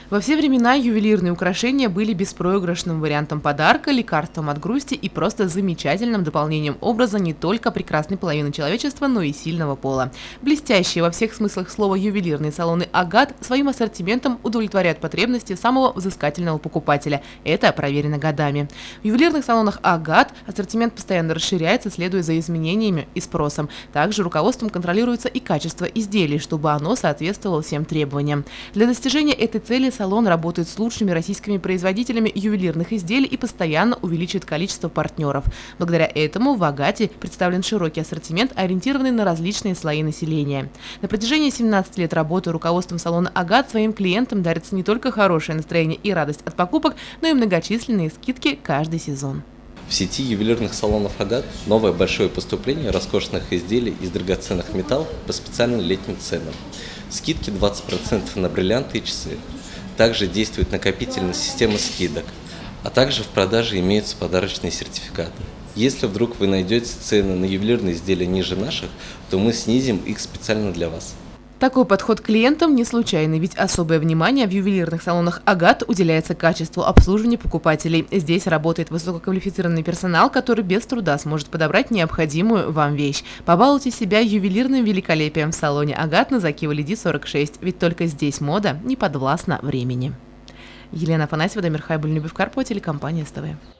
Во все времена ювелирные украшения были беспроигрышным вариантом подарка, лекарством от грусти и просто замечательным дополнением образа не только прекрасной половины человечества, но и сильного пола. Блестящие во всех смыслах слова ювелирные салоны «Агат» своим ассортиментом удовлетворяют потребности самого взыскательного покупателя. Это проверено годами. В ювелирных салонах «Агат» ассортимент постоянно расширяется, следуя за изменениями и спросом. Также руководством контролируется и качество изделий, чтобы оно соответствовало всем требованиям. Для достижения этой цели салон работает с лучшими российскими производителями ювелирных изделий и постоянно увеличивает количество партнеров. Благодаря этому в «Агате» представлен широкий ассортимент, ориентированный на различные слои населения. На протяжении 17 лет работы руководством салона «Агат» своим клиентам дарится не только хорошее настроение и радость от покупок, но и многочисленные скидки каждый сезон. В сети ювелирных салонов «Агат» новое большое поступление роскошных изделий из драгоценных металлов по специальным летним ценам. Скидки 20% на бриллианты и часы. Также действует накопительная система скидок, а также в продаже имеются подарочные сертификаты. Если вдруг вы найдете цены на ювелирные изделия ниже наших, то мы снизим их специально для вас. Такой подход к клиентам не случайный, ведь особое внимание в ювелирных салонах «Агат» уделяется качеству обслуживания покупателей. Здесь работает высококвалифицированный персонал, который без труда сможет подобрать необходимую вам вещь. Побалуйте себя ювелирным великолепием в салоне «Агат» на Закива Лиди 46, ведь только здесь мода не подвластна времени. Елена Афанасьева, Дамир Хайбуль, Любовь Карпова, телекомпания СТВ.